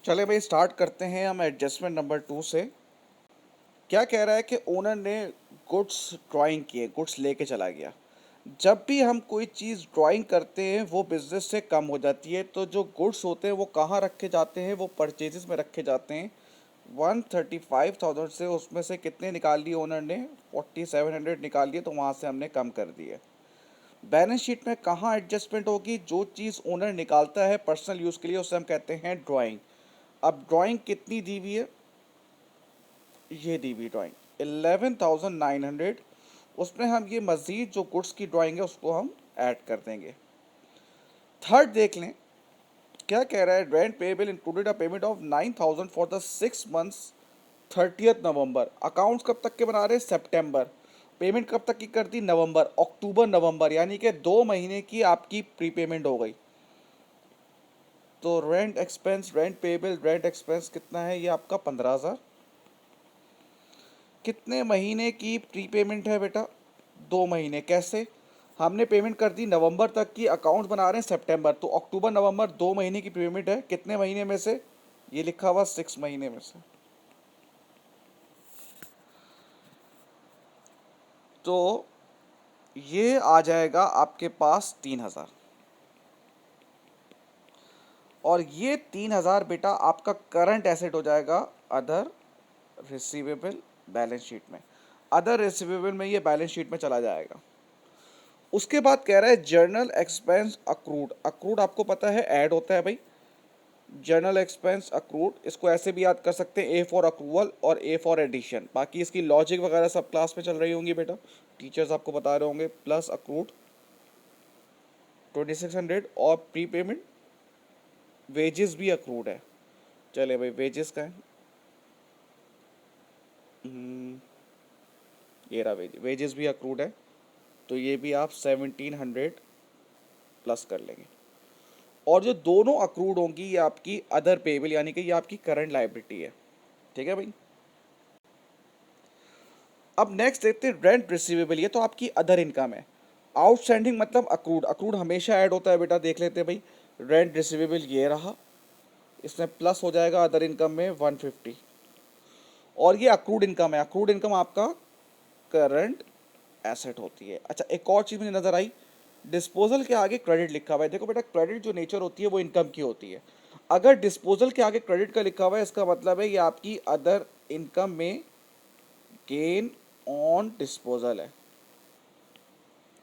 चले भाई स्टार्ट करते हैं हम एडजस्टमेंट नंबर 2 से। क्या कह रहा है कि ओनर ने गुड्स ड्राइंग किए, गुड्स लेके चला गया। जब भी हम कोई चीज़ ड्राइंग करते हैं वो बिजनेस से कम हो जाती है, तो जो गुड्स होते हैं वो कहाँ रखे जाते हैं, वो परचेजेस में रखे जाते हैं। 135,000 से उसमें से कितने निकाल लिए ओनर ने? 4700 निकाल लिए, तो वहाँ से हमने कम कर दिए। बैलेंस शीट में कहाँ एडजस्टमेंट होगी? जो चीज़ ओनर निकालता है पर्सनल यूज़ के लिए उसे हम कहते हैं ड्राइंग। अब ड्राइंग कितनी दी हुई है? ये दी हुई ड्राइंग 11,900। उसमें हम ये मज़ीद जो गुड्स की ड्राइंग है उसको हम ऐड कर देंगे। थर्ड देख लें, क्या कह रहा है? Rent payable included a payment of 9,000 for the 6 months 30 November. Accounts कब तक के बना रहे हैं? सितंबर। पेमेंट कब तक की कर दी? नवंबर, अक्टूबर, नवंबर, यानी कि 2 महीने की आपकी प्रीपेमेंट हो गई। तो rent expense, rent payable, rent expense कितना है? ये आपका 15,000। कितने महीने की प्रीपेमेंट है बेटा? 2 महीने। कैसे? हमने पेमेंट कर दी नवंबर तक की, अकाउंट बना रहे हैं सितंबर, तो अक्टूबर नवंबर 2 महीने की पेमेंट है। कितने महीने में से? ये लिखा हुआ 6 महीने में से। तो ये आ जाएगा आपके पास 3,000। और ये 3,000 बेटा आपका करंट एसेट हो जाएगा अदर रिसीवेबल बैलेंस शीट में। अदर रिसीवेबल में ये बैलेंस शीट में चला जाएगा। उसके बाद कह रहा है जर्नल एक्सपेंस अक्रूड। अक्रूड आपको पता है ऐड होता है भाई। जर्नल एक्सपेंस अक्रूड, इसको ऐसे भी याद कर सकते हैं, ए फॉर अक्रूवल और ए फॉर एडिशन। बाकी इसकी लॉजिक वगैरह सब क्लास में चल रही होंगी बेटा, टीचर्स आपको बता रहे होंगे। प्लस अक्रूड 2600 और प्री पेमेंट वेजेस भी अक्रूड है। चले भाई वेजेस का है, ये रहा वेजेस भी अक्रूड है, तो ये भी आप 1700 प्लस कर लेंगे। और जो दोनों अक्रूड होंगी ये आपकी अदर पेबल, यानी कि ये आपकी करंट लाइबिलिटी है। ठीक है भाई। अब नेक्स्ट देखते हैं रेंट रिसीवेबल। ये तो आपकी अदर इनकम है। आउटस्टैंडिंग मतलब अक्रूड। अक्रूड हमेशा ऐड होता है बेटा, देख लेते हैं भाई। रेंट रिसीवेबल ये रहा, इसमें प्लस हो जाएगा अदर इनकम में 150। और ये अक्रूड इनकम है। अक्रूड इनकम आपका करंट एसेट होती है। अच्छा, एक और चीज़ मुझे नज़र आई, डिस्पोजल के आगे क्रेडिट लिखा हुआ है। देखो बेटा, क्रेडिट जो नेचर होती है वो इनकम की होती है। अगर डिस्पोजल के आगे क्रेडिट का लिखा हुआ है, इसका मतलब है ये आपकी अदर इनकम में गेन ऑन डिस्पोजल है।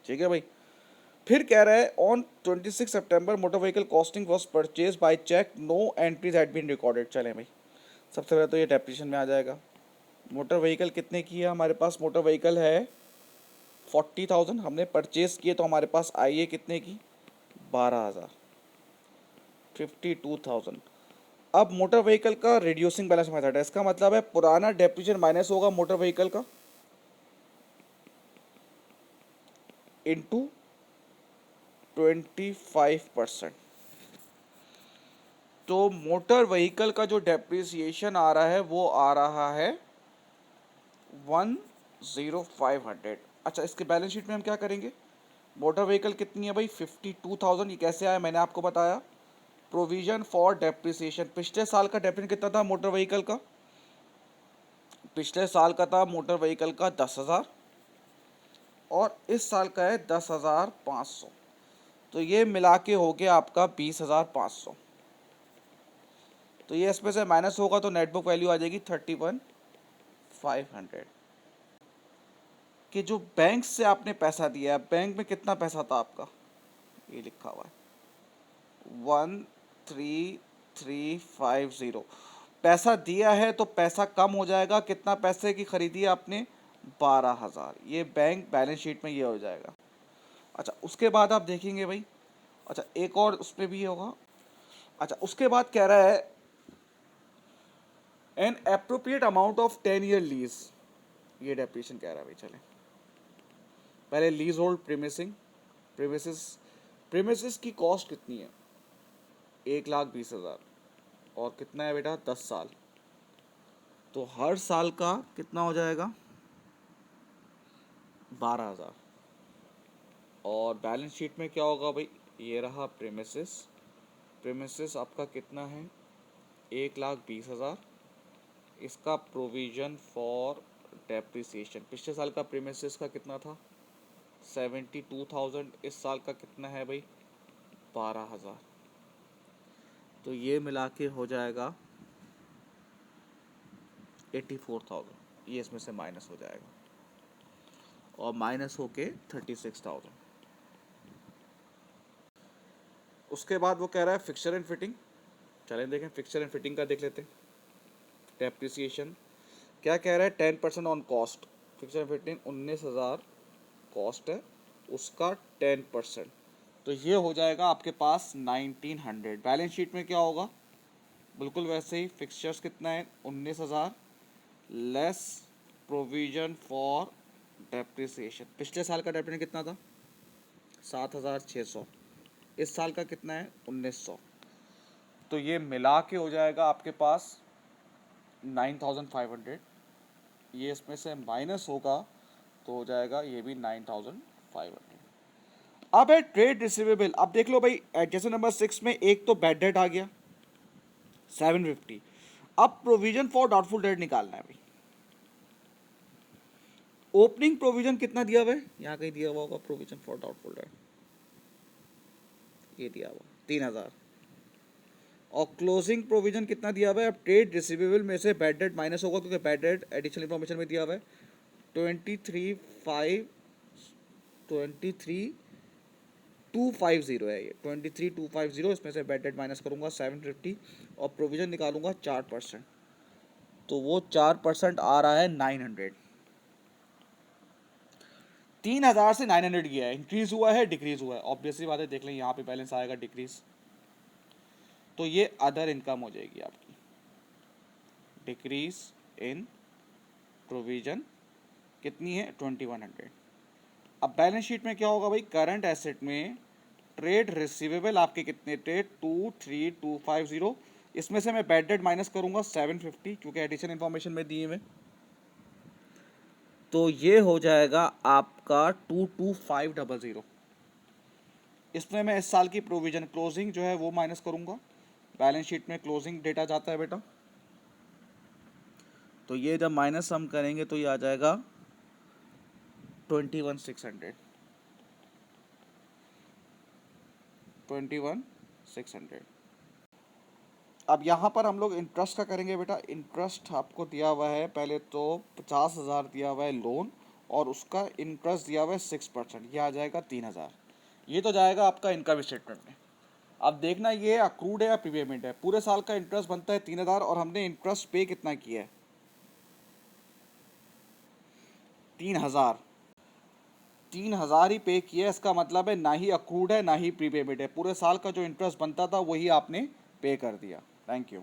ठीक है भाई। फिर कह रहा है ऑन 26 सितंबर motor vehicle costing was purchase by cheque, no entries had been recorded. चलें भाई, सबसे पहले तो ये डेप्रिसिएशन में आ जाएगा। मोटर व्हीकल कितने की है हमारे पास? मोटर व्हीकल है 40,000, हमने परचेज किए तो हमारे पास आई है कितने की? 12,000, 52,000। अब मोटर व्हीकल का रिड्यूसिंग बैलेंस मेथड है, इसका मतलब है पुराना डेप्रिसिएशन माइनस होगा मोटर व्हीकल का इनटू 25%। तो मोटर व्हीकल का जो डेप्रिसिएशन आ रहा है वो आ रहा है 10500। अच्छा, इसके बैलेंस शीट में हम क्या करेंगे? मोटर व्हीकल कितनी है भाई? 52,000। ये कैसे आया मैंने आपको बताया, प्रोविजन फॉर डेप्रिसिएशन। पिछले साल का डेप्रिसिएशन कितना था मोटर व्हीकल का? पिछले साल का था मोटर व्हीकल का 10,000, और इस साल का है 10,500। तो ये मिला के हो गया आपका 20,500। तो ये इसमें से माइनस होगा तो नेट बुक वैल्यू आ जाएगी 31,500। कि जो बैंक से आपने पैसा दिया है, बैंक में कितना पैसा था आपका? ये लिखा हुआ है 13,350। पैसा दिया है तो पैसा कम हो जाएगा। कितना पैसे की खरीदी है आपने? 12,000। ये बैंक बैलेंस शीट में ये हो जाएगा। अच्छा, उसके बाद आप देखेंगे भाई, अच्छा एक और उसमें भी होगा। अच्छा, उसके बाद कह रहा है an appropriate amount of 10 year lease. ये डेप्रिसिएशन कह रहा है भाई। चले पहले लीज होल्ड प्रीमिसिंग, प्रीमिसिस। प्रीमिसिस की कॉस्ट कितनी है? 1,20,000। और कितना है बेटा? 10 साल। तो हर साल का कितना हो जाएगा? 12,000। और बैलेंस शीट में क्या होगा भाई? ये रहा प्रीमिसिस। प्रीमिसिस आपका कितना है? 1,20,000। इसका प्रोविज़न फॉर डेप्रिसिएशन पिछले साल का प्रीमिसेस का कितना था 72,000, इस साल का कितना है भाई 12,000। तो ये मिला के हो जाएगा 84,000, ये इसमें से माइनस हो जाएगा और माइनस होके 36,000। उसके बाद वो कह रहा है फिक्सचर एंड फिटिंग। चलें देखें फिक्सचर एंड फिटिंग का देख लेते हैं। डेप्रिसिएशन क्या कह रहा है 10% on cost. Fixture and fitting 19,000 cost है, उसका 10%, तो ये हो जाएगा आपके पास 1900। बैलेंस शीट में क्या होगा बिल्कुल वैसे ही, फिक्सचर्स कितना है 19,000 लेस प्रोविजन फॉर डेप्रिसिएशन। पिछले साल का डेप्रिसिएशन कितना था 7,600, इस साल का कितना है 1,900, तो ये मिला के हो जाएगा आपके पास 9,500। ये इसमें से माइनस होगा तो हो जाएगा ये भी 9,500। अब है ट्रेड रिसीवेबल। अब देख लो भाई एडजस्टमेंट नंबर 6 में एक तो बैड डेट आ गया 750। अब प्रोविजन फॉर डाउटफुल डेट निकालना है भाई। ओपनिंग प्रोविजन कितना दिया हुआ है, यहाँ कहीं दिया हुआ होगा प्रोविजन फॉर डाउटफुल डेट, ये दिया हुआ 3,000। और क्लोजिंग प्रोविजन कितना दिया हुआ है। अब ट्रेड रिसीवेबल में से बैड डेट माइनस होगा क्योंकि बैड डेट एडिशनल इन्फॉर्मेशन में दिया हुआ है 23,250 है, ये 23,250। इसमें से बैड डेट माइनस करूंगा 750 और प्रोविजन निकालूंगा 4%, तो वो 4% आ रहा है 900। 3,000 से 900 गया है, इंक्रीज हुआ है डिक्रीज हुआ है, ऑब्वियसली बात है। देख लें यहाँ पे बैलेंस आएगा डिक्रीज, तो ये अदर इनकम हो जाएगी आपकी, डिक्रीज इन प्रोविजन कितनी है 2,100। अब बैलेंस शीट में क्या होगा भाई, करंट एसेट में ट्रेड रिसीवेबल आपके कितने थे 23,250। इसमें से मैं बैड डेट माइनस करूंगा 750 क्योंकि एडिशन इन्फॉर्मेशन में दिए हुए, तो ये हो जाएगा आपका 22,500। इसमें मैं इस साल की प्रोविजन क्लोजिंग जो है वो माइनस करूंगा। बैलेंस शीट में क्लोजिंग डेटा जाता है बेटा, तो ये जब माइनस हम करेंगे तो ये आ जाएगा 21,600। 21,600। अब यहाँ पर हम लोग इंटरेस्ट का करेंगे बेटा। इंटरेस्ट आपको दिया हुआ है, पहले तो 50,000 दिया हुआ है लोन और उसका इंटरेस्ट दिया हुआ है 6%, ये आ जाएगा 3,000। ये तो जाएगा आपका इनकम स्टेटमेंट में। अब देखना ये अक्रूड है या प्रीपेमेंट है। पूरे साल का इंटरेस्ट बनता है 3,000 और हमने इंटरेस्ट पे कितना किया है 3,000। 3,000 ही पे किया है, इसका मतलब है ना ही अक्रूड है ना ही प्रीपेमेंट है। पूरे साल का जो इंटरेस्ट बनता था वही आपने पे कर दिया। Thank you.